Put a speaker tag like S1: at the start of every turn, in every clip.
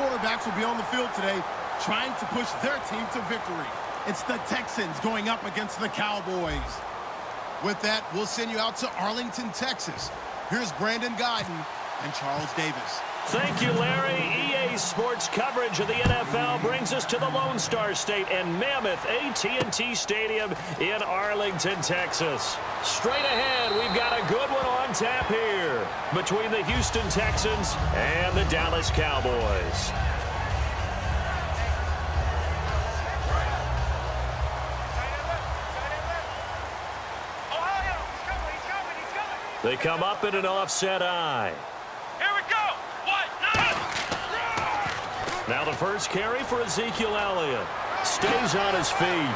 S1: quarterbacks will be on the field today trying to push their team to victory. It's the Texans going up against the Cowboys. With that, we'll send you out to Arlington, Texas. Here's Brandon Guyton and Charles Davis.
S2: Thank you, Larry. EA Sports coverage of the NFL brings us to the Lone Star State and Mammoth AT&T Stadium in Arlington, Texas. Straight ahead, we've got a good one on tap here between the Houston Texans and the Dallas Cowboys. They come up in an offset eye.
S3: Here we go.
S2: Now the first carry for Ezekiel Elliott. Stays on his feet.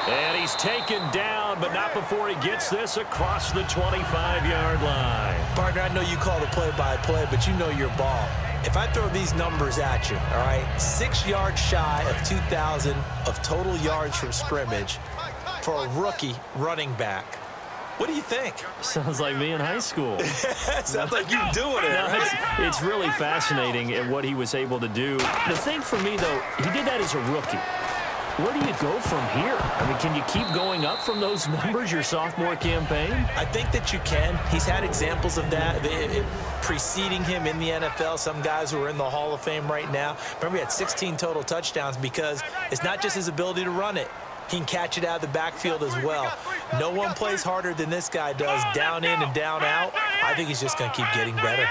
S2: And he's taken down, but not before he gets this across the 25-yard line.
S4: Partner, I know you call the play-by-play, but you know your ball. If I throw these numbers at you, all right, 6 yards shy of 2,000 of total yards from scrimmage for a rookie running back. What do you think?
S2: Sounds like me in high school.
S4: Sounds like you're doing it.
S2: No, it's really fascinating at what he was able to do. The thing for me, though, he did that as a rookie. Where do you go from here? I mean, can you keep going up from those numbers your sophomore campaign?
S4: I think that you can. He's had examples of that preceding him in the NFL. Some guys who are in the Hall of Fame right now. Remember, he had 16 total touchdowns because it's not just his ability to run it. He can catch it out of the backfield as well. No one plays harder than this guy does, down in and down out. I think he's just going to keep getting better.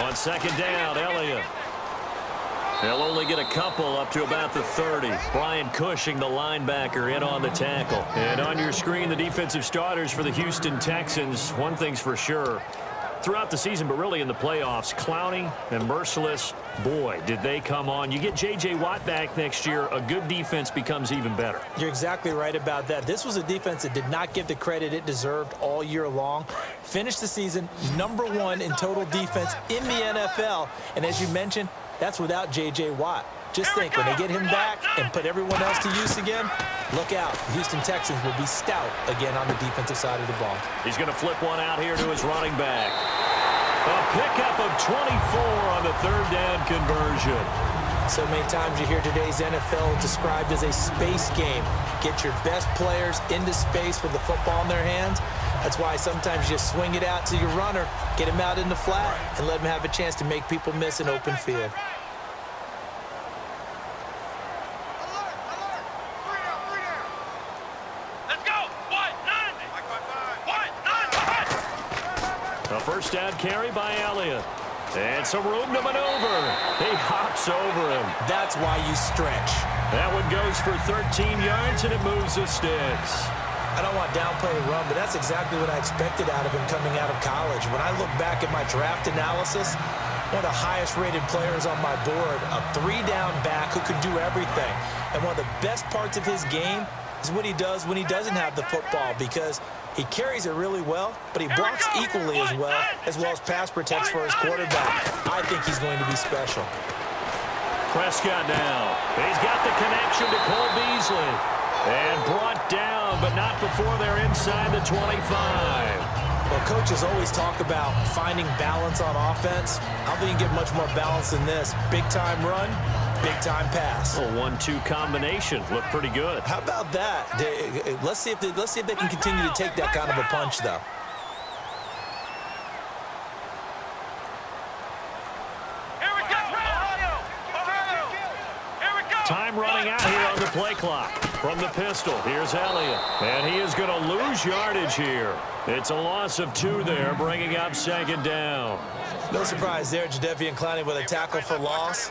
S2: On second down, Elliott. They'll only get a couple up to about the 30. Brian Cushing, the linebacker, in on the tackle. And on your screen, the defensive starters for the Houston Texans. One thing's for sure. Throughout the season, but really in the playoffs, Clowney and Merciless, boy, did they come on. You get J.J. Watt back next year, a good defense becomes even better.
S4: You're exactly right about that. This was a defense that did not give the credit it deserved all year long. Finished the season #1 in total defense in the NFL. And as you mentioned, that's without J.J. Watt. Just think, when they get him back and put everyone else to use again, look out. The Houston Texans will be stout again on the defensive side of the ball.
S2: He's going to flip one out here to his running back. A pickup of 24 on the third down conversion.
S4: So many times you hear today's NFL described as a space game. Get your best players into space with the football in their hands. That's why sometimes you just swing it out to your runner, get him out in the flat, and let him have a chance to make people miss an open field.
S2: A first down carry by Elliott. And some room to maneuver. He hops over him.
S4: That's why you stretch.
S2: That one goes for 13 yards, and it moves the sticks.
S4: I don't want to downplay the run, but that's exactly what I expected out of him coming out of college. When I look back at my draft analysis, one of the highest-rated players on my board, a three-down back who could do everything. And one of the best parts of his game is what he does when he doesn't have the football, because he carries it really well, but he blocks equally as well as pass protects for his quarterback. I think he's going to be special.
S2: Prescott now. He's got the connection to Cole Beasley. And brought down, but not before they're inside the 25.
S4: Well, coaches always talk about finding balance on offense. I don't think you get much more balance than this. Big-time run, big-time pass.
S2: A 1-2 combination. Looked pretty good.
S4: How about that? Let's see if they can continue to take that kind of a punch, though.
S2: Time running out here on the play clock. From the pistol, here's Elliott. And he is going to lose yardage here. It's a loss of 2 there, bringing up second down.
S4: No surprise there, Jadeveon Clowney with a tackle for loss.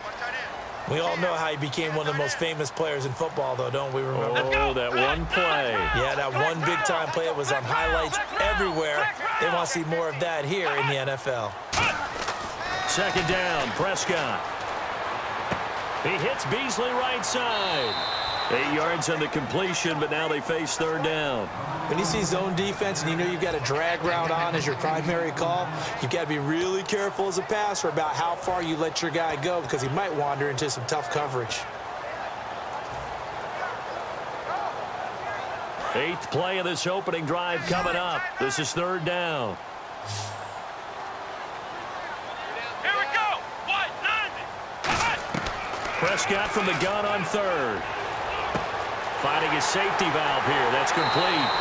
S4: We all know how he became one of the most famous players in football, though, don't we remember?
S2: Oh, that one play.
S4: Yeah, that one big-time play. It was on highlights everywhere. They want to see more of that here in the NFL.
S2: Second down, Prescott. He hits Beasley right side. 8 yards on the completion, but now they face third down.
S4: When you see zone defense and you know you've got a drag route on as your primary call, you've got to be really careful as a passer about how far you let your guy go, because he might wander into some tough coverage.
S2: 8th play of this opening drive coming up. This is third down.
S3: Here we go.
S2: Prescott from the gun on third. Finding his safety valve here. That's complete.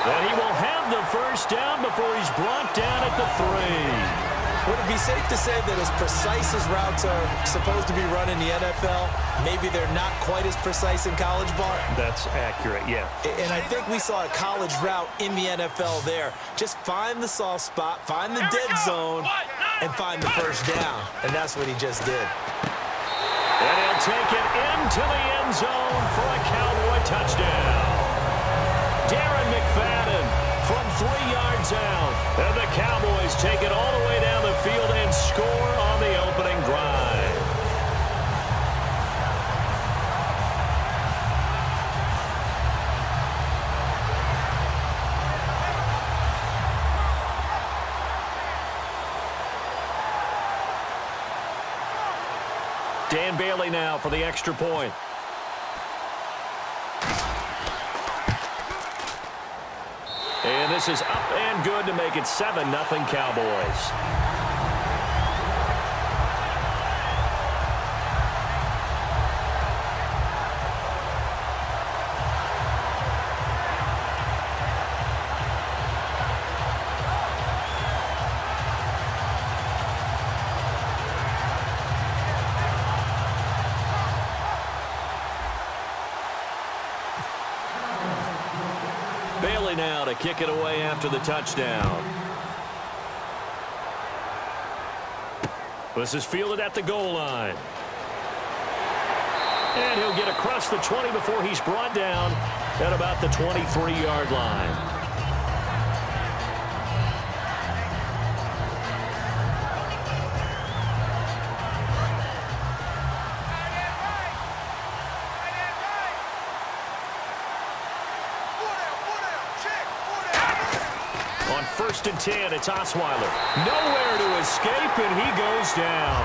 S2: And he will have the first down before he's brought down at the 3.
S4: Would it be safe to say that as precise as routes are supposed to be run in the NFL, maybe they're not quite as precise in college ball?
S2: That's accurate, yeah.
S4: And I think we saw a college route in the NFL there. Just find the soft spot, find the dead zone, and find the first down. And that's what he just did.
S2: And he'll take it into the end zone for a Cowboy touchdown. Darren McFadden from 3 yards out. And the Cowboys take it all the way down the field and score on the opening drive. Dan Bailey now for the extra point. And this is up and good to make it 7-0 Cowboys. Bailey now to kick it away after the touchdown. This is fielded at the goal line. And he'll get across the 20 before he's brought down at about the 23-yard line. On 1st and 10, it's Osweiler. Nowhere to escape, and he goes down.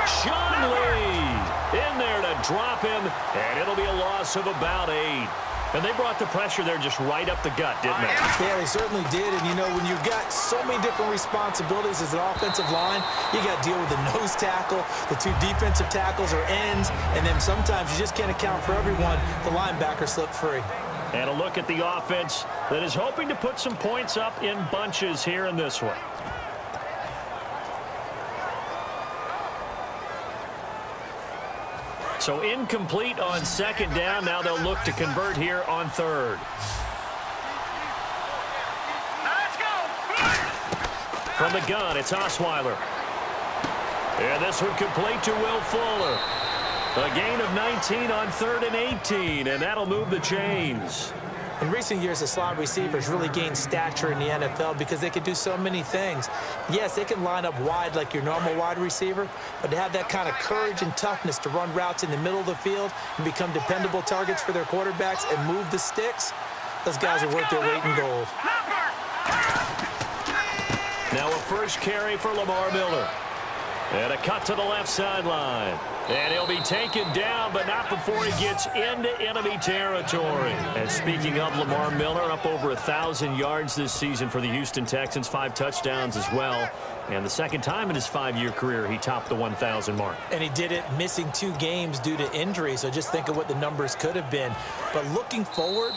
S2: Sean Lee in there to drop him, and it'll be a loss of about 8. And they brought the pressure there just right up the gut, didn't they?
S4: Yeah, they certainly did. And, you know, when you've got so many different responsibilities as an offensive line, you got to deal with the nose tackle, the 2 defensive tackles or ends, and then sometimes you just can't account for everyone. The linebacker slipped free.
S2: And a look at the offense that is hoping to put some points up in bunches here in this one. So incomplete on 2nd down. Now they'll look to convert here on 3rd. From the gun, it's Osweiler. And this one complete to Will Fuller. A gain of 19 on 3rd and 18, and that'll move the chains.
S4: In recent years, the slot receivers really gained stature in the NFL because they can do so many things. Yes, they can line up wide like your normal wide receiver, but to have that kind of courage and toughness to run routes in the middle of the field and become dependable targets for their quarterbacks and move the sticks, those guys are worth their weight in gold.
S2: Now a first carry for Lamar Miller. And a cut to the left sideline. And he'll be taken down, but not before he gets into enemy territory. And speaking of Lamar Miller, up over 1,000 yards this season for the Houston Texans, 5 touchdowns as well. And the second time in his 5-year career, he topped the 1,000 mark.
S4: And he did it missing 2 games due to injury, so just think of what the numbers could have been. But looking forward,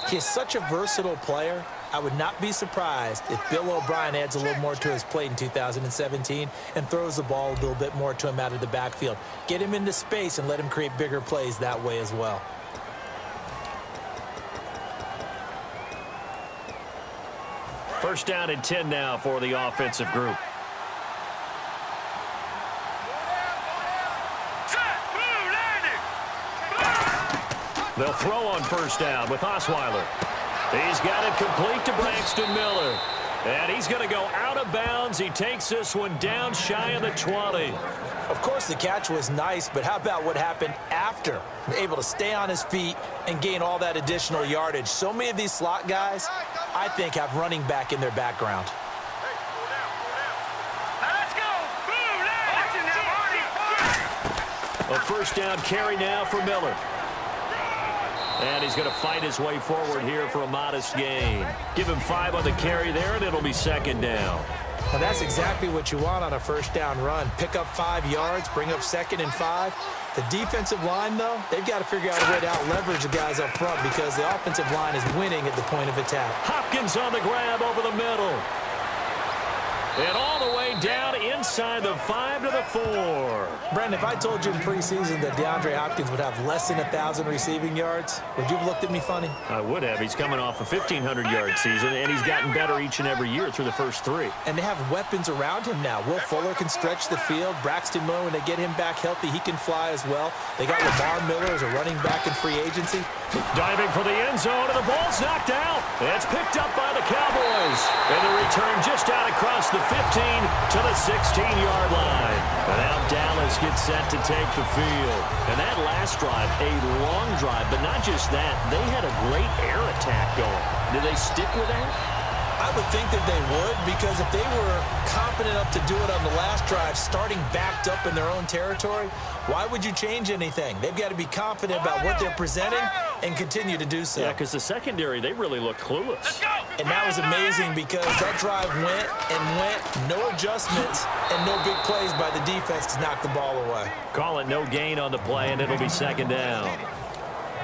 S4: he is such a versatile player. I would not be surprised if Bill O'Brien adds a little more to his plate in 2017 and throws the ball a little bit more to him out of the backfield. Get him into space and let him create bigger plays that way as well.
S2: First down and 10 now for the offensive group. They'll throw on first down with Osweiler. He's got it complete to Braxton Miller. And he's going to go out of bounds. He takes this one down shy of the 20.
S4: Of course, the catch was nice, but how about what happened after? Able to stay on his feet and gain all that additional yardage. So many of these slot guys, I think, have running back in their background.
S2: A first down carry now for Miller. And he's going to fight his way forward here for a modest gain. Give him 5 on the carry there, and it'll be 2nd down.
S4: Now that's exactly what you want on a first down run. Pick up 5 yards, bring up 2nd and 5. The defensive line, though, they've got to figure out a way to out-leverage the guys up front because the offensive line is winning at the point of attack.
S2: Hopkins on the grab over the middle. And all the way down inside the 5 to the 4.
S4: Brandon, if I told you in preseason that DeAndre Hopkins would have less than 1,000 receiving yards, would you have looked at me funny?
S2: I would have. He's coming off a 1,500-yard season, and he's gotten better each and every year through the first 3.
S4: And they have weapons around him now. Will Fuller can stretch the field. Braxton Miller, when they get him back healthy, he can fly as well. They got Lamar Miller as a running back in free agency.
S2: Diving for the end zone, and the ball's knocked out. It's picked up by the Cowboys. And the return just out across the 15 to the 16-yard line. And now Dallas gets set to take the field. And that last drive, a long drive, but not just that. They had a great air attack going. Did they stick with that?
S4: I would think that they would, because if they were confident enough to do it on the last drive, starting backed up in their own territory, why would you change anything? They've got to be confident about what they're presenting and continue to do so.
S2: Yeah, because the secondary, they really looked clueless.
S4: And that was amazing because that drive went and went, no adjustments, and no big plays by the defense to knock the ball away.
S2: Call it no gain on the play, and it'll be 2nd down.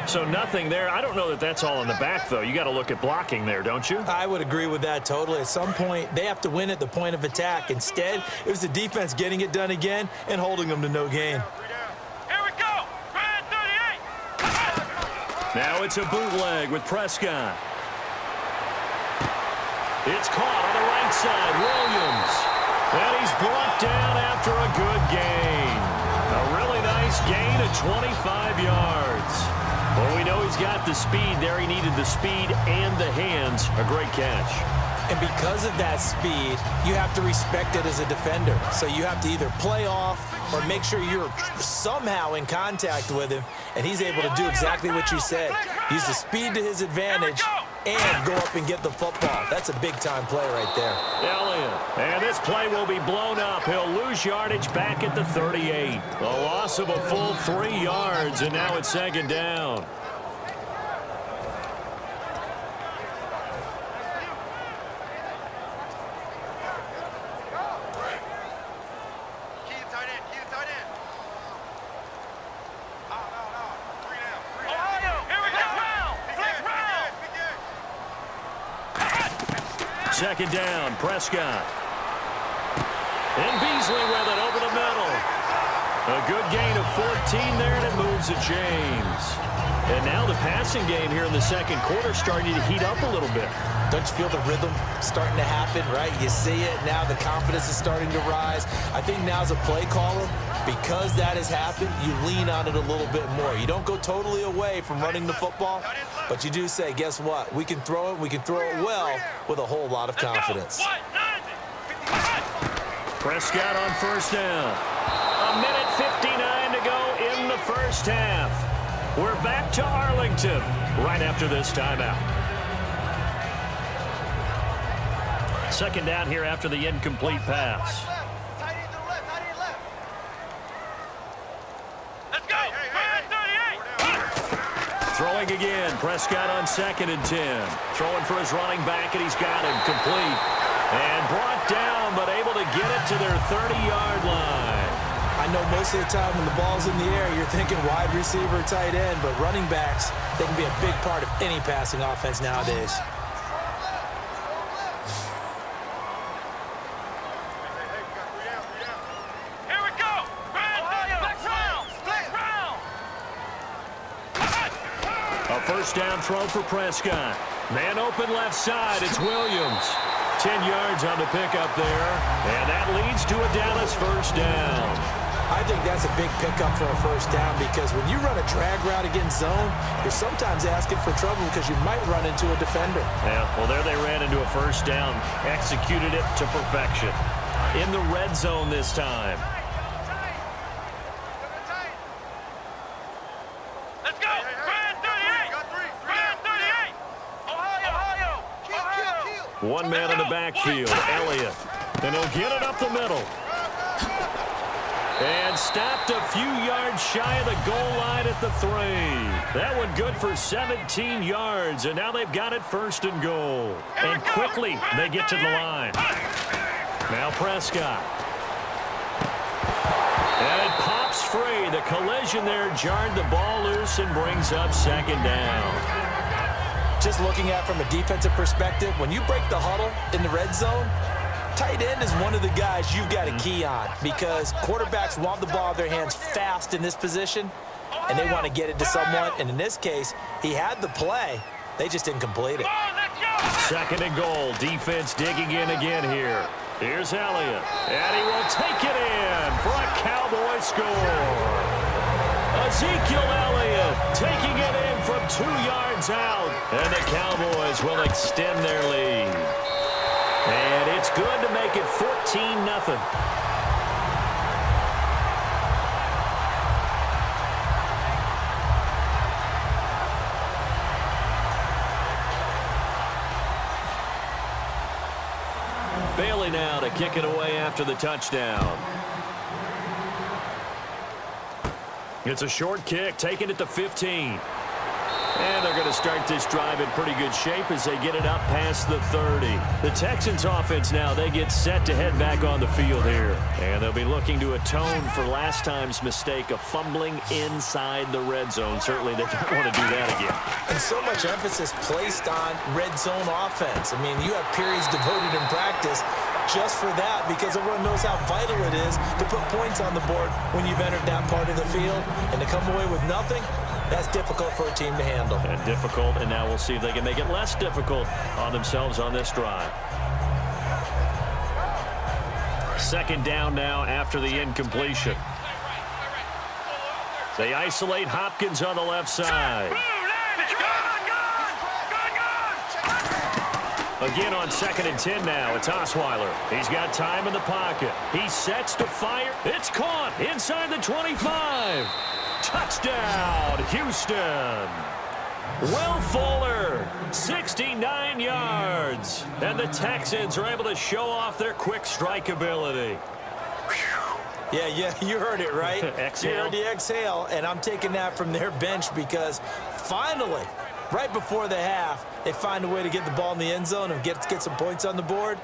S2: So nothing there. I don't know that that's all in the back, though. You got to look at blocking there, don't you?
S4: I would agree with that totally. At some point, they have to win at the point of attack. Instead, it was the defense getting it done again and holding them to no gain.
S3: Here we go. Brad 38.
S2: Now it's a bootleg with Prescott. It's caught on the right side. Williams. And he's brought down after a good gain. A really nice gain of 25 yards. Well, we know he's got the speed there. He needed the speed and the hands. A great catch.
S4: And because of that speed, you have to respect it as a defender. So you have to either play off or make sure you're somehow in contact with him, and he's able to do exactly what you said. Use the speed to his advantage and go up and get the football. That's a big-time play right there.
S2: Elliott. And this play will be blown up. He'll lose yardage back at the 38. A loss of a full 3 yards, and now it's 2nd down. Second down, Prescott. And Beasley with it over the middle. A good gain of 14 there, and it moves to James. And now the passing game here in the second quarter starting to heat up a little bit.
S4: Don't you feel the rhythm starting to happen, right? You see it. Now the confidence is starting to rise. I think now as a play caller, because that has happened, you lean on it a little bit more. You don't go totally away from running the football, but you do say, guess what? We can throw it. We can throw it well with a whole lot of confidence.
S2: Prescott on first down. A minute 59 to go in the first half. We're back to Arlington right after this timeout. Second down here after the incomplete pass.
S3: Let's go. Brad 38.
S2: Throwing again. Prescott on 2nd and 10. Throwing for his running back, and he's got him complete. And brought down, but able to get it to their 30-yard line.
S4: I know most of the time when the ball's in the air, you're thinking wide receiver, tight end, but running backs, they can be a big part of any passing offense nowadays.
S3: Here we go. Brad 38.
S2: A first down throw for Prescott. Man open left side. It's Williams. 10 yards on the pickup there. And that leads to a Dallas first down.
S4: I think that's a big pickup for a first down because when you run a drag route against zone, you're sometimes asking for trouble because you might run into a defender.
S2: Yeah, well, there they ran into a first down. Executed it to perfection. In the red zone this time.
S3: Let's go. Brad 38. Brad 38. Ohio.
S2: One man in the backfield, Elliott. And he'll get it up the middle. And stopped a few yards shy of the goal line at the 3. That one good for 17 yards, and now they've got it 1st and goal. And quickly they get to the line. Now Prescott. And it pops free. The collision there jarred the ball loose and brings up second down.
S4: Just looking at it from a defensive perspective, when you break the huddle in the red zone, tight end is one of the guys you've got to key on because quarterbacks want the ball in their hands fast in this position, and they want to get it to someone. And in this case, he had the play. They just didn't complete it.
S2: Second and goal. Defense digging in again here. Here's Elliott, and he will take it in for a Cowboy score. Ezekiel Elliott taking it in from 2 yards out, and the Cowboys will extend their lead. And it's good to make it 14-0. Bailey now to kick it away after the touchdown. It's a short kick, taking it to 15. And they're going to start this drive in pretty good shape as they get it up past the 30. The Texans offense now, they get set to head back on the field here. And they'll be looking to atone for last time's mistake of fumbling inside the red zone. Certainly they don't want to do that again.
S4: And so much emphasis placed on red zone offense. I mean, you have periods devoted in practice just for that because everyone knows how vital it is to put points on the board when you've entered that part of the field. And to come away with nothing, that's difficult for a team to handle.
S2: And difficult, and now we'll see if they can make it less difficult on themselves on this drive. Second down now after the incompletion. They isolate Hopkins on the left side. Again on 2nd and 10 now. It's Osweiler. He's got time in the pocket. He sets to fire. It's caught inside the 25. Touchdown, Houston. Will Fuller, 69 yards. And the Texans are able to show off their quick strike ability.
S4: Yeah, you heard it, right?
S2: Exhale.
S4: You heard the exhale, and I'm taking that from their bench because finally, right before the half, they find a way to get the ball in the end zone and get some points on the board.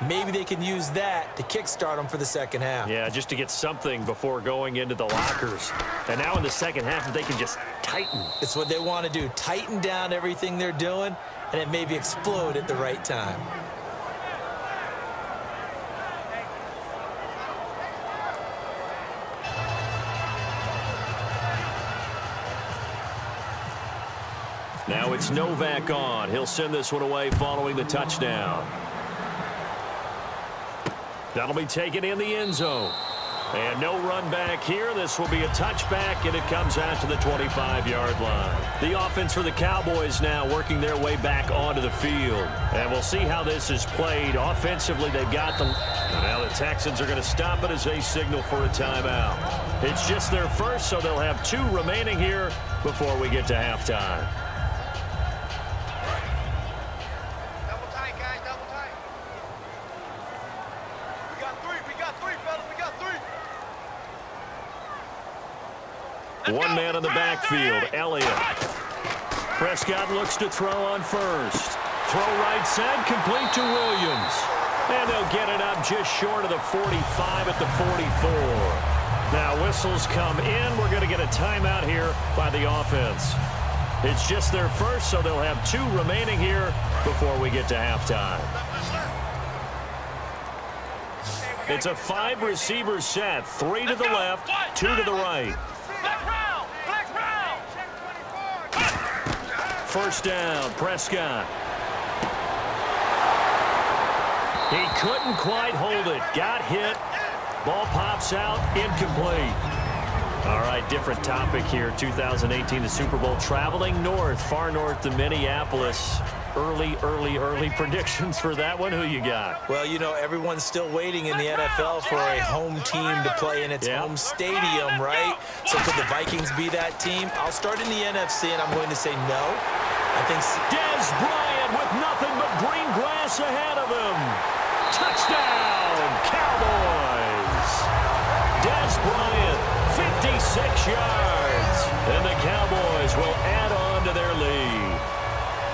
S4: Maybe they can use that to kickstart them for the second half.
S2: Yeah, just to get something before going into the lockers. And now in the second half, they can just tighten.
S4: It's what they want to do, tighten down everything they're doing, and it maybe explode at the right time.
S2: Now it's Novak on. He'll send this one away following the touchdown. That'll be taken in the end zone. And no run back here. This will be a touchback, and it comes out to the 25-yard line. The offense for the Cowboys now working their way back onto the field. And we'll see how this is played. Offensively, they've got them. And now the Texans are going to stop it as they signal for a timeout. It's just their first, so they'll have 2 remaining here before we get to halftime. One man in the backfield, Elliott. Prescott looks to throw on first. Throw right side, complete to Williams. And they'll get it up just short of the 45 at the 44. Now whistles come in. We're going to get a timeout here by the offense. It's just their first, so they'll have 2 remaining here before we get to halftime. It's a 5-receiver set. 3 to the left, 2 to the right. First down, Prescott. He couldn't quite hold it. Got hit. Ball pops out, incomplete. All right, different topic here. 2018, the Super Bowl, traveling north, far north to Minneapolis. Early predictions for that one. Who you got?
S4: Well, you know, everyone's still waiting in the NFL for a home team to play in its home stadium, right? So could the Vikings be that team? I'll start in the NFC, and I'm going to say no. I think
S2: Dez Bryant with nothing but green grass ahead of him. Touchdown, Cowboys. Dez Bryant, 56 yards. And the Cowboys will add on to their lead.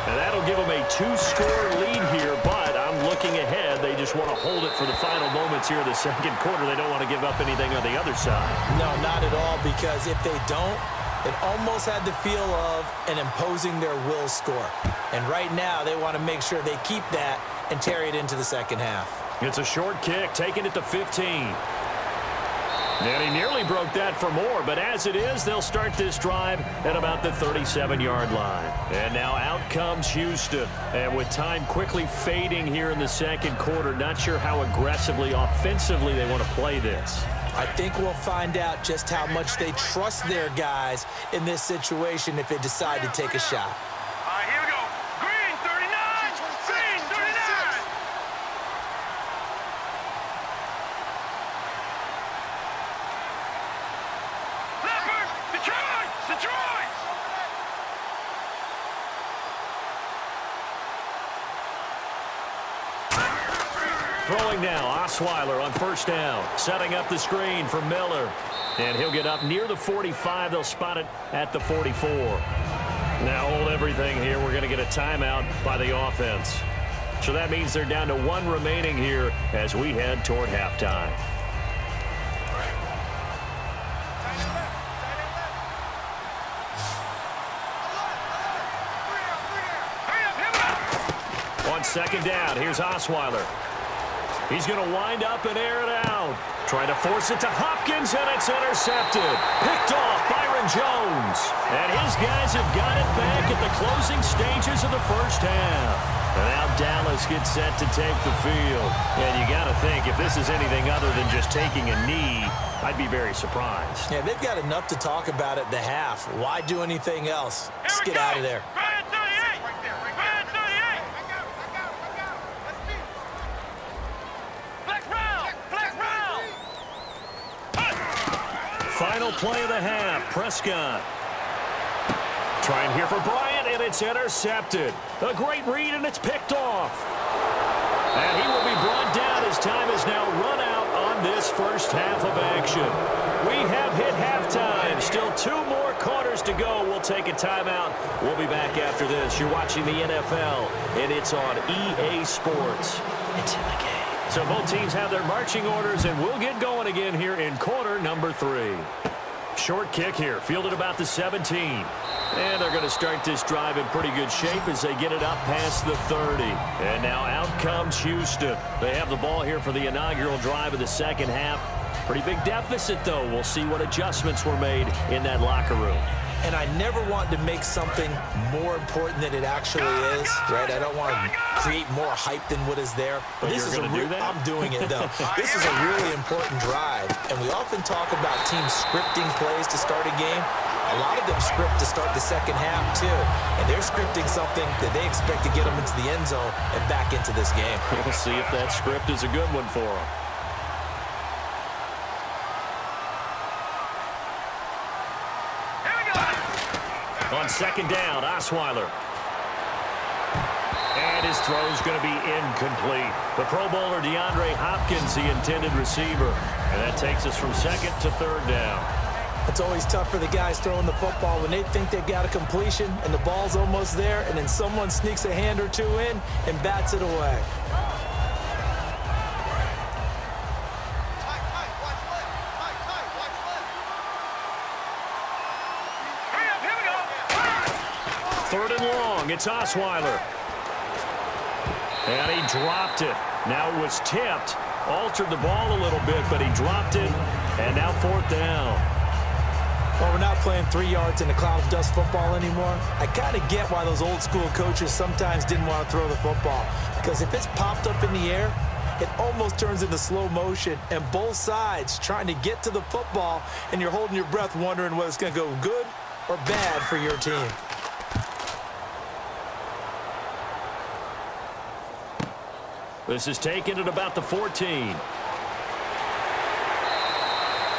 S2: And that'll give them a 2-score lead here, but I'm looking ahead. They just want to hold it for the final moments here in the second quarter. They don't want to give up anything on the other side.
S4: No, not at all, because if they don't, it almost had the feel of an imposing their will score. And right now, they want to make sure they keep that and carry it into the second half.
S2: It's a short kick, taking it to 15. And he nearly broke that for more, but as it is, they'll start this drive at about the 37-yard line. And now out comes Houston. And with time quickly fading here in the second quarter, not sure how aggressively, offensively they want to play this.
S4: I think we'll find out just how much they trust their guys in this situation if they decide to take a shot.
S3: All right, here we go. Green 39. Green 39. Leopard, Detroit, Detroit.
S2: Throwing now, Osweiler on first down, setting up the screen for Miller. And he'll get up near the 45. They'll spot it at the 44. Now hold everything here. We're going to get a timeout by the offense. So that means they're down to one remaining here as we head toward halftime. On second down, here's Osweiler. He's going to wind up and air it out. Trying to force it to Hopkins, and it's intercepted. Picked off Byron Jones. And his guys have got it back at the closing stages of the first half. And now Dallas gets set to take the field. And you got to think, if this is anything other than just taking a knee, I'd be very surprised.
S4: Yeah, they've got enough to talk about at the half. Why do anything else? Just get out of there.
S3: Brian 38. Brian 38. Black round. Black round.
S2: Final play of the half, Prescott. Trying here for Bryant, and it's intercepted. A great read, and it's picked off. And he will be brought down as time is now run out on this first half of action. We have hit halftime. Still 2 more quarters to go. We'll take a timeout. We'll be back after this. You're watching the NFL, and it's on EA Sports. It's in the game. So both teams have their marching orders, and we'll get going again here in quarter number 3. Short kick here, fielded about the 17. And they're going to start this drive in pretty good shape as they get it up past the 30. And now out comes Houston. They have the ball here for the inaugural drive of the second half. Pretty big deficit, though. We'll see what adjustments were made in that locker room.
S4: And I never want to make something more important than it actually is, right? I don't want to create more hype than what is there.
S2: But this is a do that?
S4: I'm doing it, though. This is a really important drive. And we often talk about teams scripting plays to start a game. A lot of them script to start the second half, too. And they're scripting something that they expect to get them into the end zone and back into this game.
S2: We'll see if that script is a good one for them. On second down, Osweiler. And his throw's going to be incomplete. The Pro Bowler DeAndre Hopkins, the intended receiver. And that takes us from second to third down.
S4: It's always tough for the guys throwing the football when they think they've got a completion and the ball's almost there, and then someone sneaks a hand or two in and bats it away.
S2: Third and long, it's Osweiler. And he dropped it. Now it was tipped, altered the ball a little bit, but he dropped it, and now fourth down.
S4: Well, we're not playing 3 yards in a cloud of dust football anymore. I kind of get why those old school coaches sometimes didn't want to throw the football, because if it's popped up in the air, it almost turns into slow motion, and both sides trying to get to the football, and you're holding your breath wondering whether it's going to go good or bad for your team.
S2: This is taken at about the 14.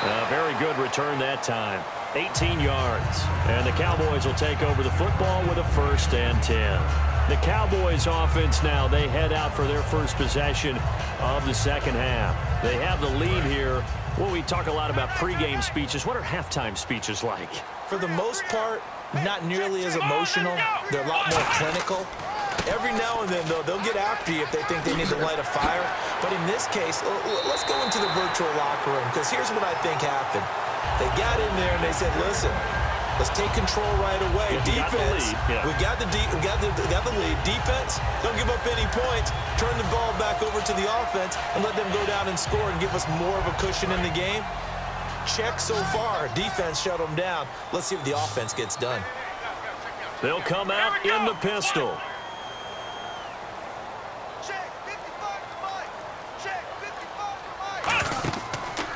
S2: A very good return that time. 18 yards. And the Cowboys will take over the football with a 1st and 10. The Cowboys offense now, they head out for their first possession of the second half. They have the lead here. Well, we talk a lot about pregame speeches. What are halftime speeches like?
S4: For the most part, not nearly as emotional. They're a lot more clinical. Every now and then, though, they'll get after you if they think they need to light a fire. But in this case, let's go into the virtual locker room, because here's what I think happened. They got in there and they said, listen, let's take control right away. Defense, we got the lead. Defense, don't give up any points. Turn the ball back over to the offense and let them go down and score and give us more of a cushion in the game. Check so far. Defense shut them down. Let's see if the offense gets done.
S2: They'll come out in the pistol.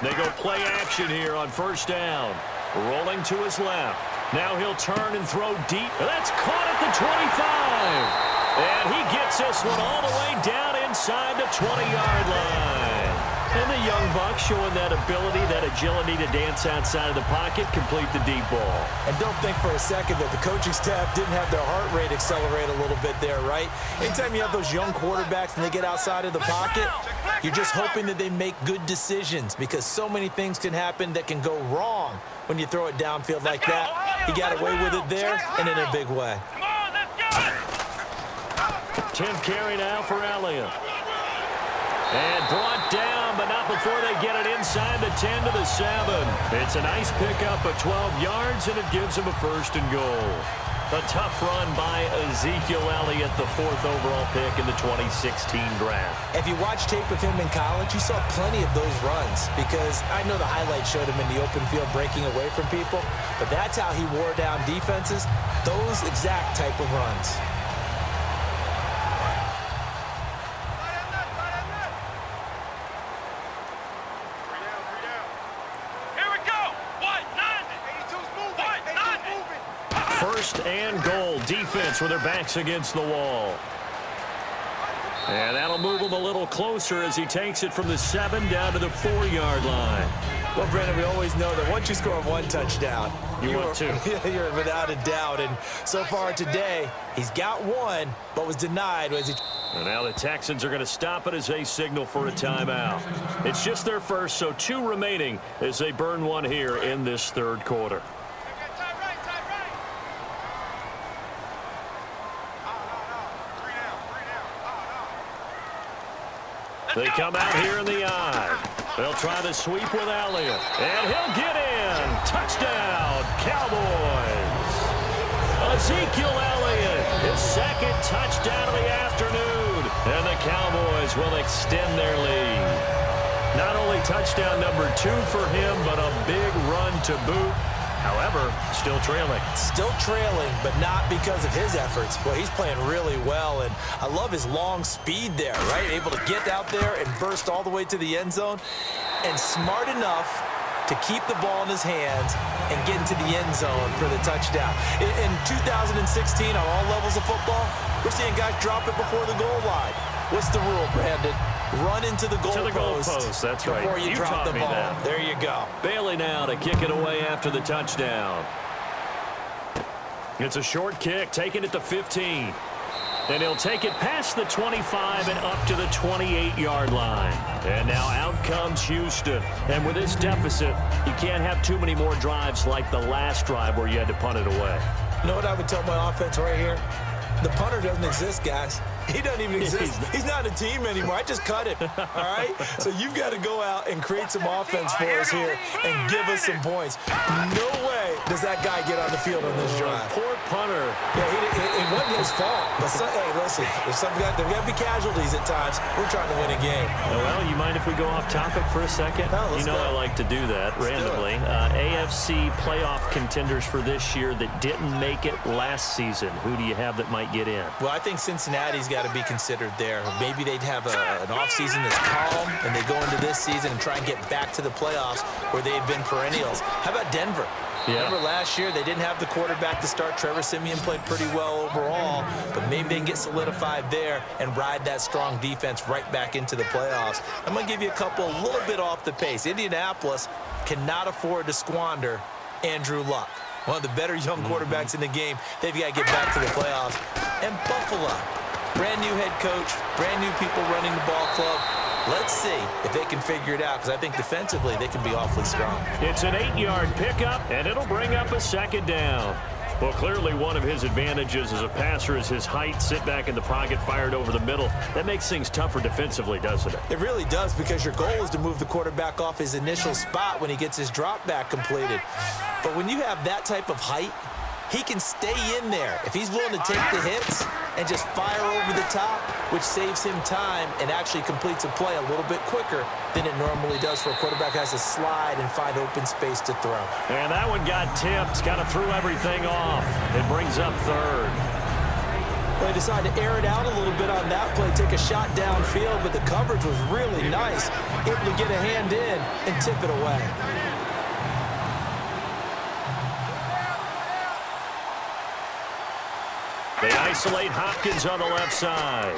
S2: They go play action here on first down. Rolling to his left. Now he'll turn and throw deep. That's caught at the 25. And he gets this one all the way down inside the 20-yard line. And the young buck showing that ability, that agility to dance outside of the pocket, complete the deep ball.
S4: And don't think for a second that the coaching staff didn't have their heart rate accelerate a little bit there, right? Anytime you have those young quarterbacks and they get outside of the pocket, you're just hoping that they make good decisions, because so many things can happen that can go wrong when you throw it downfield like that. He got away with it there and in a big way.
S2: 10th carry now for Elliott. And brought down, but not before they get it inside the 10 to the 7. It's a nice pickup of 12 yards, and it gives him a 1st and goal. A tough run by Ezekiel Elliott, the 4th overall pick in the 2016 draft.
S4: If you watch tape of him in college, you saw plenty of those runs, because I know the highlights showed him in the open field breaking away from people, but that's how he wore down defenses, those exact type of runs.
S2: First and goal. Defense with their backs against the wall. And that'll move him a little closer as he takes it from the 7 down to the 4-yard line.
S4: Well, Brandon, we always know that once you score one touchdown,
S2: you're 2.
S4: You're without a doubt. And so far today, he's got one, but was denied.
S2: And now the Texans are going to stop it as they signal for a timeout. It's just their first, so 2 remaining as they burn one here in this 3rd quarter. They come out here in the eye. They'll try the sweep with Elliott. And he'll get in. Touchdown, Cowboys. Ezekiel Elliott, his 2nd touchdown of the afternoon. And the Cowboys will extend their lead. Not only touchdown number 2 for him, but a big run to boot. However, still trailing.
S4: Still trailing, but not because of his efforts. Well, he's playing really well, and I love his long speed there, right? Able to get out there and burst all the way to the end zone, and smart enough to keep the ball in his hands and get into the end zone for the touchdown. In 2016, on all levels of football, we're seeing guys drop it before the goal line. What's the rule, Brandon? Run into the goalpost.
S2: That's right.
S4: Before you drop the ball.
S2: That.
S4: There you go.
S2: Bailey now to kick it away after the touchdown. It's a short kick, taking it to 15. And he'll take it past the 25 and up to the 28-yard line. And now out comes Houston. And with this deficit, you can't have too many more drives like the last drive where you had to punt it away.
S4: You know what I would tell my offense right here? The punter doesn't exist, guys. He doesn't even exist. He's not a team anymore. I just cut him, all right? So you've got to go out and create some offense for us here and give us some points. No way does that guy get on the field on this drive.
S2: Poor punter.
S4: Yeah, it wasn't his fault. But hey, listen, there's got to be casualties at times. We're trying to win a game.
S2: Well, you mind if we go off topic for a second?
S4: No, let's go.
S2: I like to do that randomly. AFC playoff contenders for this year that didn't make it last season. Who do you have that might get in?
S4: Well, I think Cincinnati's got to be considered there. Maybe they'd have an offseason that's calm, and they go into this season and try and get back to the playoffs where they had been perennials. How about Denver?
S2: Yeah.
S4: Remember last year, they didn't have the quarterback to start. Trevor Siemian played pretty well overall, but maybe they can get solidified there and ride that strong defense right back into the playoffs. I'm going to give you a little bit off the pace. Indianapolis cannot afford to squander Andrew Luck, one of the better young quarterbacks in the game. They've got to get back to the playoffs. And Buffalo, brand new head coach, brand new people running the ball club. Let's see if they can figure it out, because I think defensively they can be awfully strong.
S2: It's an 8-yard pickup, and it'll bring up a 2nd down. Well, clearly one of his advantages as a passer is his height. Sit back in the pocket, fired over the middle. That makes things tougher defensively, doesn't it?
S4: It really does, because your goal is to move the quarterback off his initial spot when he gets his drop back completed. But when you have that type of height, he can stay in there if he's willing to take the hits and just fire over the top, which saves him time and actually completes a play a little bit quicker than it normally does for a quarterback who has to slide and find open space to throw.
S2: And that one got tipped, kind of threw everything off. It brings up third.
S4: Well, they decided to air it out a little bit on that play, take a shot downfield, but the coverage was really nice, able to get a hand in and tip it away.
S2: They isolate Hopkins on the left side.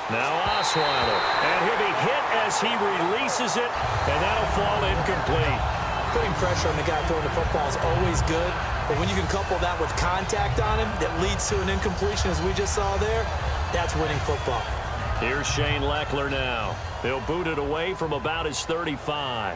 S2: Now Osweiler. And he'll be hit as he releases it, and that'll fall incomplete.
S4: Putting pressure on the guy throwing the football is always good, but when you can couple that with contact on him that leads to an incompletion, as we just saw there, that's winning football.
S2: Here's Shane Leckler now. He'll boot it away from about his 35.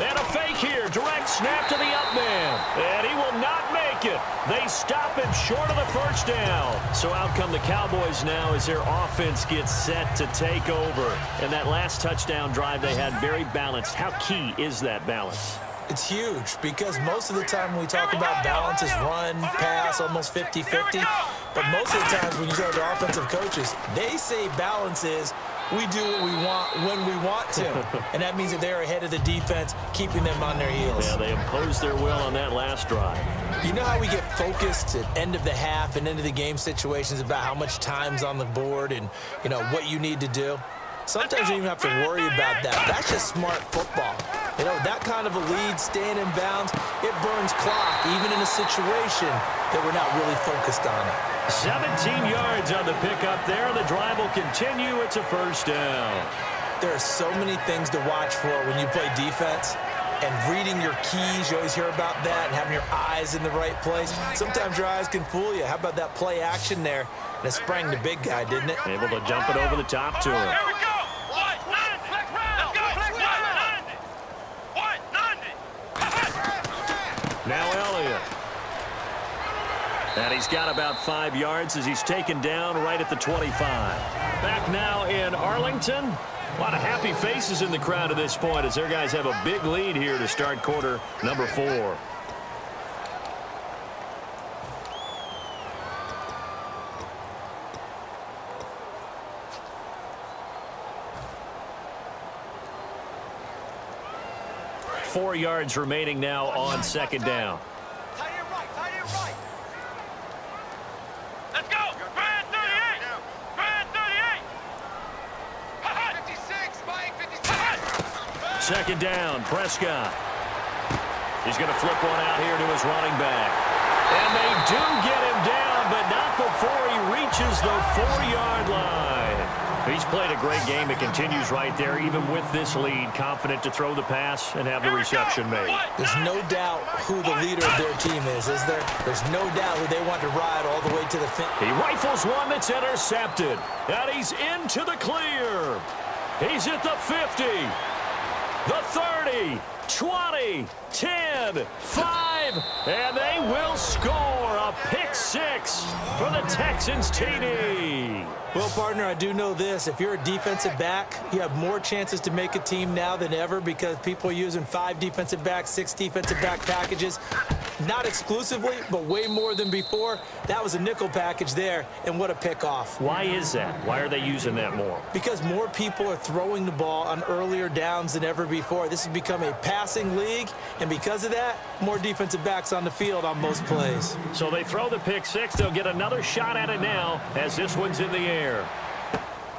S2: And a fake here. Direct snap to the up man. And he will not make it. They stop him short of the first down. So out come the Cowboys now as their offense gets set to take over. And that last touchdown drive they had very balanced. How key is that balance?
S4: It's huge, because most of the time when we talk about balance is run, pass, almost 50-50. But most of the times when you talk to offensive coaches, they say balance is we do what we want when we want to. And that means that they're ahead of the defense, keeping them on their heels.
S2: Yeah, they imposed their will on that last drive.
S4: You know how we get focused at end of the half and end of the game situations about how much time's on the board and, you know, what you need to do? Sometimes you don't even have to worry about that. That's just smart football. You know, that kind of a lead, staying in bounds, it burns clock, even in a situation that we're not really focused on it.
S2: 17 yards on the pickup there. The drive will continue. It's a first down.
S4: There are so many things to watch for when you play defense. And reading your keys, you always hear about that, and having your eyes in the right place. Sometimes your eyes can fool you. How about that play action there? And it sprang the big guy, didn't it?
S2: Able to jump it over the top to him.
S3: Here we go. Let's go.
S2: Now Elliott. And he's got about 5 yards as he's taken down right at the 25. Back now in Arlington. A lot of happy faces in the crowd at this point as their guys have a big lead here to start quarter number 4. Four yards remaining now on second down.
S3: Tight end right. Let's go. Brand 38. Brand 38. 56. Mike, 56.
S2: Second down, Prescott. He's going to flip one out here to his running back. And they do get him down, but not before he reaches the 4-yard line. He's played a great game. It continues right there, even with this lead, confident to throw the pass and have the reception made.
S4: There's no doubt who the leader of their team is there? There's no doubt who they want to ride all the way to the finish.
S2: He rifles one that's intercepted, and he's into the clear. He's at the 50, the 30, 20, 10, 5, and they will score a pick 6 for the Texans TD.
S4: Well, partner, I do know this. If you're a defensive back, you have more chances to make a team now than ever because people are using 5 defensive backs, 6 defensive back packages. Not exclusively, but way more than before. That was a nickel package there, and what a pick-off.
S2: Why is that? Why are they using that more?
S4: Because more people are throwing the ball on earlier downs than ever before. This has become a passing league, and because of that, more defensive backs on the field on most plays.
S2: So they throw the pick 6. They'll get another shot at it now as this one's in the air.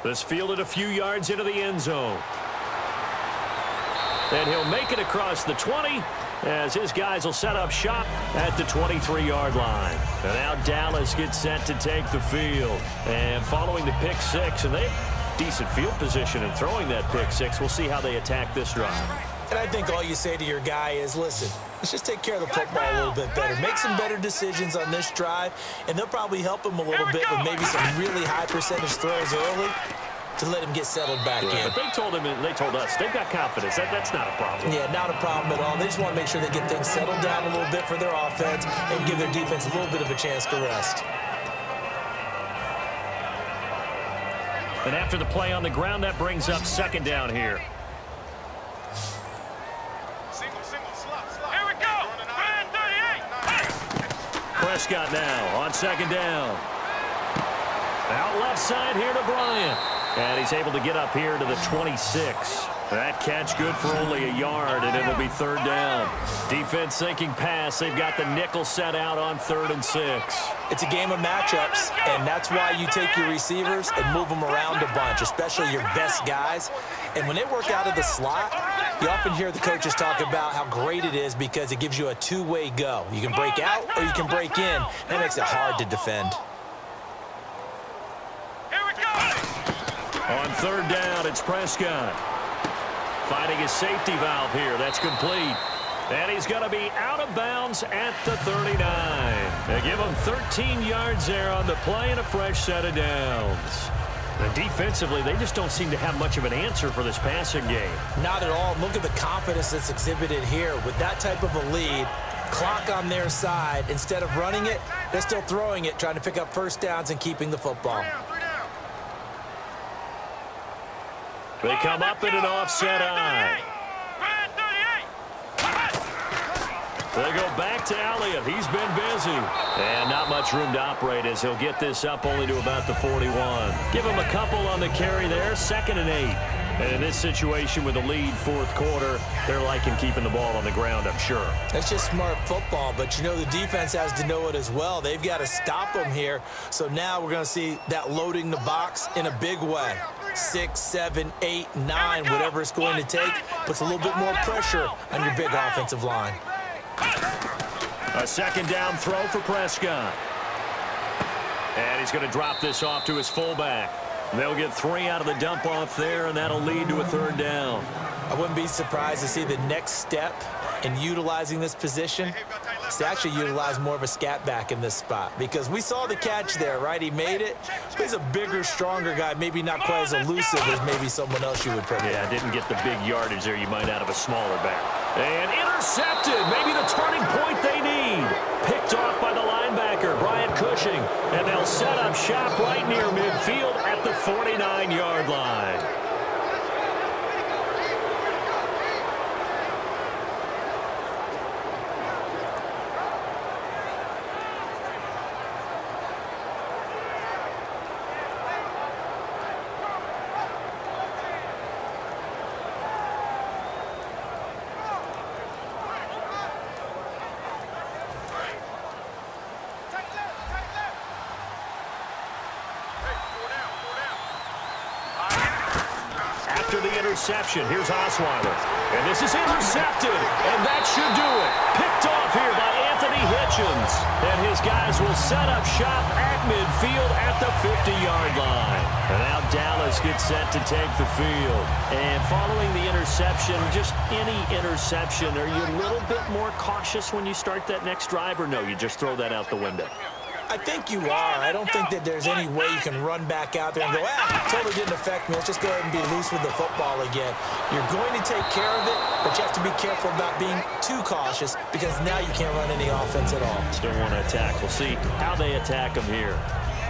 S2: This fielded a few yards into the end zone. And he'll make it across the 20 as his guys will set up shop at the 23-yard line. And now Dallas gets set to take the field. And following the pick 6, and they have decent field position in throwing that pick 6. We'll see how they attack this drive.
S4: And I think all you say to your guy is, listen, let's just take care of the football a little bit better. Make some better decisions on this drive, and they'll probably help him a little bit with maybe some really high percentage throws early. to let him get settled back in.
S2: But they told us they've got confidence. That's not a problem.
S4: Yeah, not a problem at all. They just want to make sure they get things settled down a little bit for their offense and give their defense a little bit of a chance to rest.
S2: And after the play on the ground, that brings up second down here.
S3: Here we go. Man 38.
S2: Prescott now on second down. Out left side here to Bryant. And he's able to get up here to the 26. That catch good for only a yard, and it'll be third down. Defense thinking pass. They've got the nickel set out on 3rd and 6.
S4: It's a game of matchups, and that's why you take your receivers and move them around a bunch, especially your best guys. And when they work out of the slot, you often hear the coaches talk about how great it is because it gives you a two-way go. You can break out or you can break in. That makes it hard to defend.
S3: Here we go.
S2: On 3rd down, it's Prescott. Finding his safety valve here. That's complete. And he's going to be out of bounds at the 39. They give him 13 yards there on the play and a fresh set of downs. And defensively, they just don't seem to have much of an answer for this passing game.
S4: Not at all. Look at the confidence that's exhibited here. With that type of a lead, clock on their side, instead of running it, they're still throwing it, trying to pick up first downs and keeping the football.
S2: They come up in an offset eye. They go back to Elliott. He's been busy. And not much room to operate as he'll get this up only to about the 41. Give him a couple on the carry there. 2nd and 8. And in this situation with a lead 4th quarter, they're liking keeping the ball on the ground, I'm sure.
S4: That's just smart football, but you know the defense has to know it as well. They've got to stop them here. So now we're going to see that loading the box in a big way. 6, 7, 8, 9, whatever it's going to take, puts a little bit more pressure on your big offensive line.
S2: A 2nd down throw for Prescott. And he's going to drop this off to his fullback. They'll get 3 out of the dump off there, and that'll lead to a 3rd down.
S4: I wouldn't be surprised to see the next step in utilizing this position is to actually utilize more of a scat back in this spot, because we saw the catch there, right? He made it. He's a bigger, stronger guy, maybe not quite as elusive as maybe someone else you would put.
S2: Yeah, didn't get the big yardage there you might out of a smaller back. And intercepted, maybe the turning point they need. Picked off by the linebacker, Brian Cushing, and they'll set up shop right near midfield at the 49-yard line. After the interception, here's Osweiler. And this is intercepted, and that should do it. Picked off here by Anthony Hitchens. And his guys will set up shop at midfield at the 50-yard line. And now Dallas gets set to take the field. And following the interception, just any interception, are you a little bit more cautious when you start that next drive, or no, you just throw that out the window?
S4: I think you are. I don't think that there's any way you can run back out there and go, totally didn't affect me. Let's just go ahead and be loose with the football again. You're going to take care of it, but you have to be careful about being too cautious because now you can't run any offense at all.
S2: Still want to attack. We'll see how they attack them here.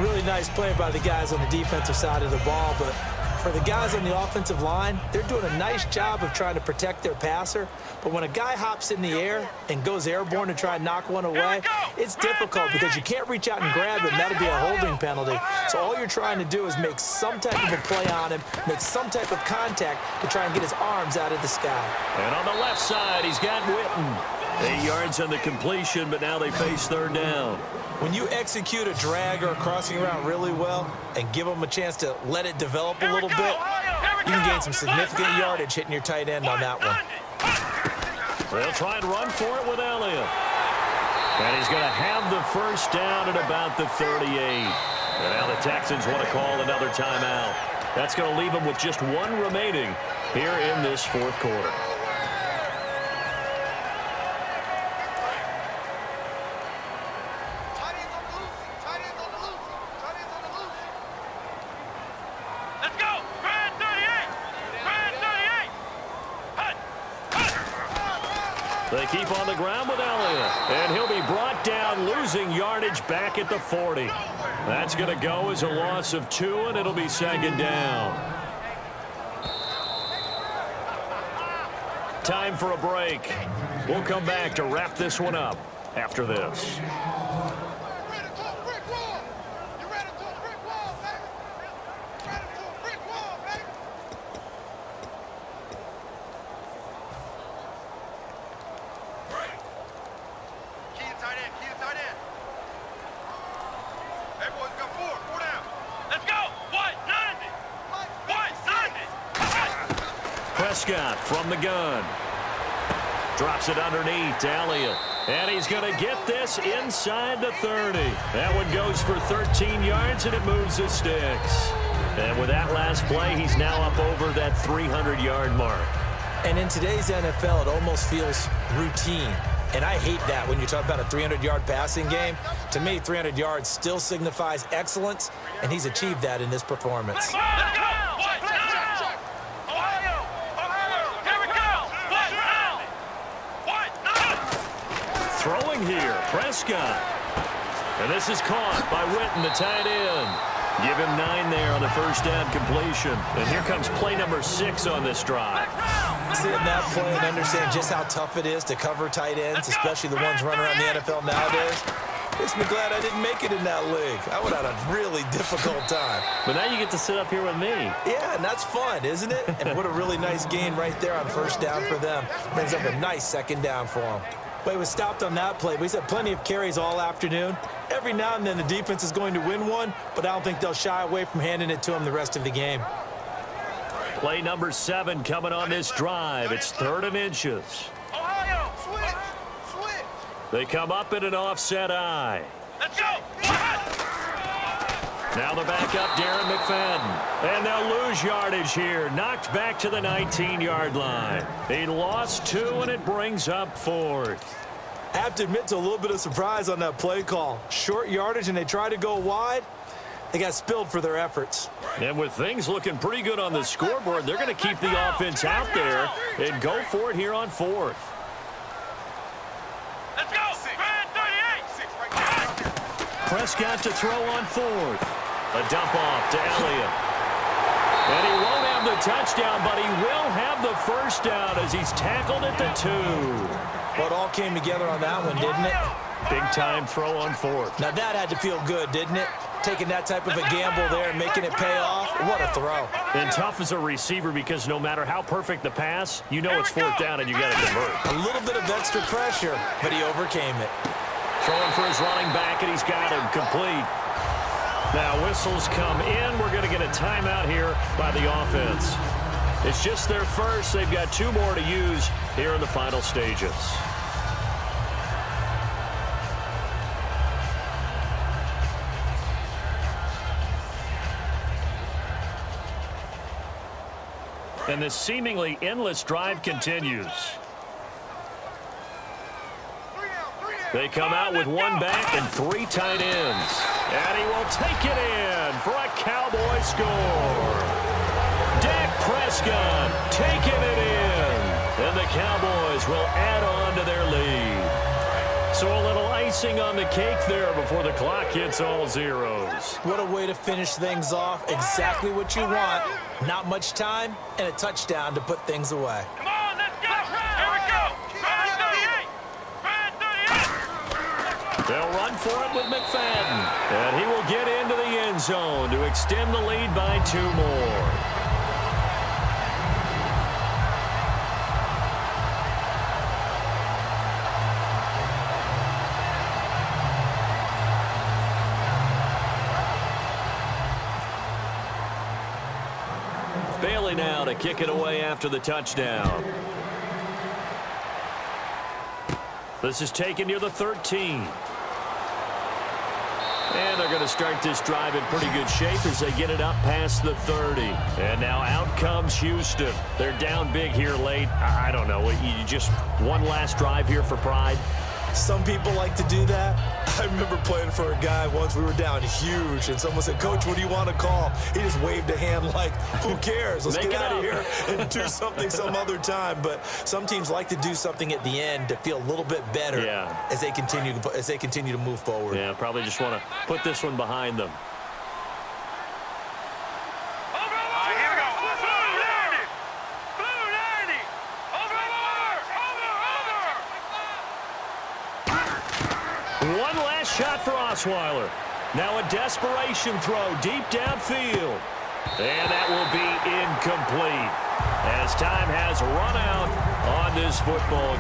S4: Really nice play by the guys on the defensive side of the ball, but for the guys on the offensive line, they're doing a nice job of trying to protect their passer. But when a guy hops in the air and goes airborne to try and knock one away, it's difficult because you can't reach out and grab him. That'll be a holding penalty. So all you're trying to do is make some type of a play on him, make some type of contact to try and get his arms out of the sky.
S2: And on the left side, he's got Witten. 8 yards on the completion, but now they face 3rd down.
S4: When you execute a drag or a crossing route really well and give them a chance to let it develop a little bit, you can gain some significant yardage hitting your tight end on that one.
S2: They'll try and run for it with Elliott. And he's going to have the first down at about the 38. And now the Texans want to call another timeout. That's going to leave them with just 1 remaining here in this 4th quarter.
S3: Let's go.
S2: They keep on the ground with Elliott. And he'll be brought down, losing yardage back at the 40. That's going to go as a loss of 2, and it'll be second down. Time for a break. We'll come back to wrap this one up after this. Prescott from the gun. Drops it underneath to Elliott. And he's going to get this inside the 30. That one goes for 13 yards, and it moves the sticks. And with that last play, he's now up over that 300-yard mark.
S4: And in today's NFL, it almost feels routine. And I hate that when you talk about a 300-yard passing game. To me, 300 yards still signifies excellence, and he's achieved that in this performance.
S3: Let's go!
S2: Throwing here, Prescott. And this is caught by Witten, the tight end. Give him 9 there on the first down completion. And here comes play number 6 on this drive.
S4: Seeing that play and understand just how tough it is to cover tight ends, especially the ones running around the NFL nowadays, makes me glad I didn't make it in that league. I would have had a really difficult time.
S2: But now you get to sit up here with me.
S4: Yeah, and that's fun, isn't it? And what a really nice gain right there on first down for them. Brings up a nice second down for them. But he was stopped on that play. But he's had plenty of carries all afternoon. Every now and then the defense is going to win one, but I don't think they'll shy away from handing it to him the rest of the game.
S2: Play number 7 coming on this drive. It's 3rd and inches.
S3: Ohio, switch.
S2: They come up in an offset eye.
S3: Let's go.
S2: Now the backup, Darren McFadden. And they'll lose yardage here. Knocked back to the 19-yard line. He lost 2, and it brings up 4th.
S4: I have to admit to a little bit of surprise on that play call. Short yardage, and they try to go wide. They got spilled for their efforts.
S2: And with things looking pretty good on the scoreboard, they're going to keep the offense out there and go for it here on 4th.
S3: Let's go. 38.
S2: Prescott to throw on 4th. A dump off to Elliott. And he won't have the touchdown, but he will have the first down as he's tackled at the 2.
S4: Well, it all came together on that one, didn't it?
S2: Big time throw on 4th.
S4: Now that had to feel good, didn't it? Taking that type of a gamble there and making it pay off. What a throw.
S2: And tough as a receiver because no matter how perfect the pass, you know it's 4th down and you got to convert.
S4: A little bit of extra pressure, but he overcame it.
S2: Throwing for his running back, and he's got him complete. Now whistles come in. We're going to get a timeout here by the offense. It's just their first. They've got 2 more to use here in the final stages. And this seemingly endless drive continues. They come out with 1 back and 3 tight ends. And he will take it in for a Cowboy score. Dak Prescott taking it in. And the Cowboys will add on to their lead. So a little icing on the cake there before the clock hits all zeros.
S4: What a way to finish things off. Exactly what you want. Not much time and a touchdown to put things away.
S3: Come on, let's go. Here we go. 38.
S2: They'll run for it with McFadden. And he will get into the end zone to extend the lead by 2 more. Bailey now to kick it away after the touchdown. This is taken near the 13. And they're going to start this drive in pretty good shape as they get it up past the 30. And now out comes Houston. They're down big here late. I don't know. You just one last drive here for pride?
S4: Some people like to do that. I remember playing for a guy once. We were down huge, and someone said, "Coach, what do you want to call?" He just waved a hand like, "Who cares? Let's get out of here and do something some other time." But some teams like to do something at the end to feel a little bit better as they continue to move forward.
S2: Yeah, probably just want to put this one behind them. One last shot for Osweiler. Now a desperation throw deep downfield. And that will be incomplete as time has run out on this football